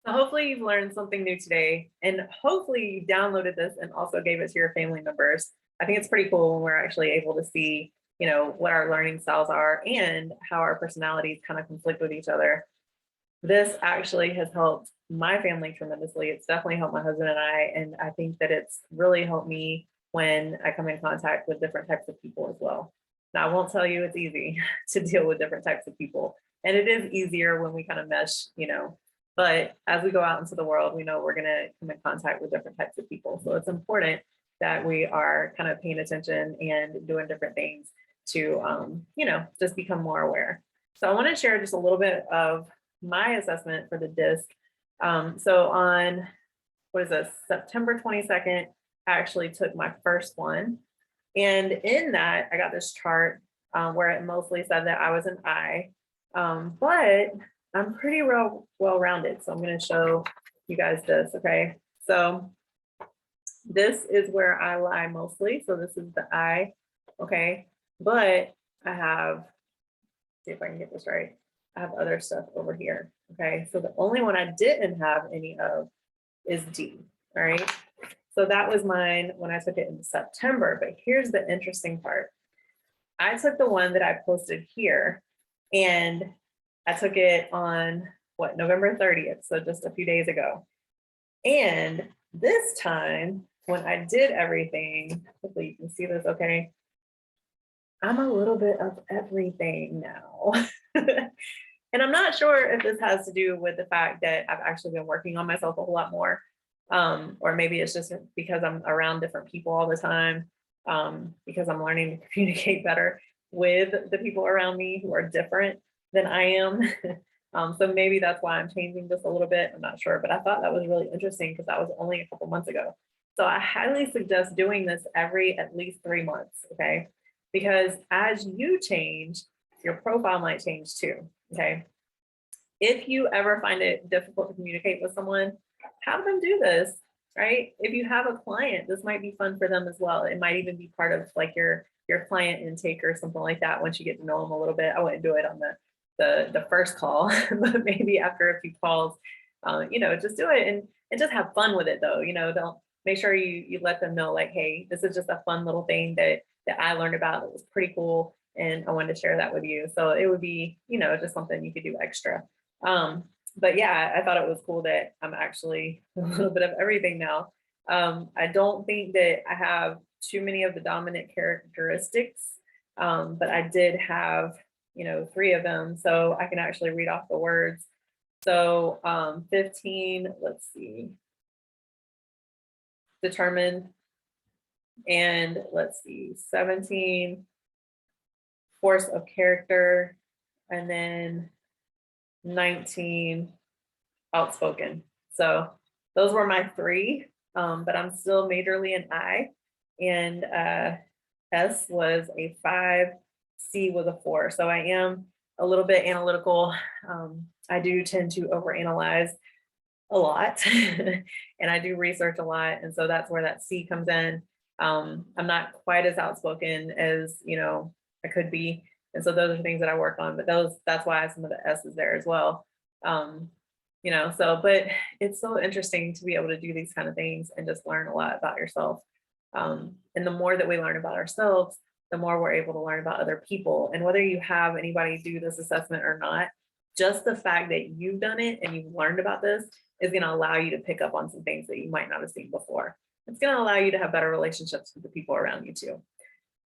So hopefully you've learned something new today, and hopefully you downloaded this and also gave it to your family members. I think it's pretty cool when we're actually able to see, what our learning styles are and how our personalities kind of conflict with each other. This actually has helped my family tremendously. It's definitely helped my husband and I think that it's really helped me when I come in contact with different types of people as well. Now, I won't tell you it's easy to deal with different types of people, and it is easier when we kind of mesh, but as we go out into the world, we know we're going to come in contact with different types of people. So it's important that we are kind of paying attention and doing different things to, just become more aware. So I want to share just a little bit of my assessment for the DISC. So on, what is this, September 22nd, I actually took my first one. And in that, I got this chart where it mostly said that I was an I, but I'm pretty well-rounded. So I'm going to show you guys this, okay? So this is where I lie mostly. So this is the I, okay? But I have, see if I can get this right. I have other stuff over here, okay? So the only one I didn't have any of is D, all right? So that was mine when I took it in September, but here's the interesting part. I took the one that I posted here, and I took it on November 30th, so just a few days ago. And this time when I did everything, hopefully you can see this okay, I'm a little bit of everything now. And I'm not sure if this has to do with the fact that I've actually been working on myself a whole lot more, or maybe it's just because I'm around different people all the time, because I'm learning to communicate better with the people around me who are different than I am. So maybe that's why I'm changing this a little bit. I'm not sure, but I thought that was really interesting because that was only a couple months ago. So I highly suggest doing this every at least 3 months, okay? Because as you change, your profile might change too, okay? If you ever find it difficult to communicate with someone, have them do this, right? If you have a client, this might be fun for them as well. It might even be part of like your client intake or something like that once you get to know them a little bit. I wouldn't do it on the first call, but maybe after a few calls, just do it and just have fun with it though. Don't make sure you let them know like, hey, this is just a fun little thing that I learned about. It was pretty cool, and I wanted to share that with you. So it would be, just something you could do extra. But yeah, I thought it was cool that I'm actually a little bit of everything now. I don't think that I have too many of the dominant characteristics, but I did have, 3 of them. So I can actually read off the words. So 15, let's see, determined, and let's see, 17, force of character, and then 19, outspoken. So those were my 3, but I'm still majorly an I, and S was a 5, C was a 4. So I am a little bit analytical. I do tend to overanalyze a lot and I do research a lot. And so that's where that C comes in. I'm not quite as outspoken as, I could be. And so those are things that I work on, but that's why some of the S is there as well. But it's so interesting to be able to do these kind of things and just learn a lot about yourself. And the more that we learn about ourselves, the more we're able to learn about other people. And whether you have anybody do this assessment or not, just the fact that you've done it and you've learned about this is going to allow you to pick up on some things that you might not have seen before. It's going to allow you to have better relationships with the people around you too.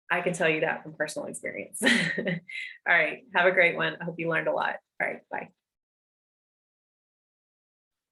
I can tell you that from personal experience. All right. Have a great one. I hope you learned a lot. All right. Bye.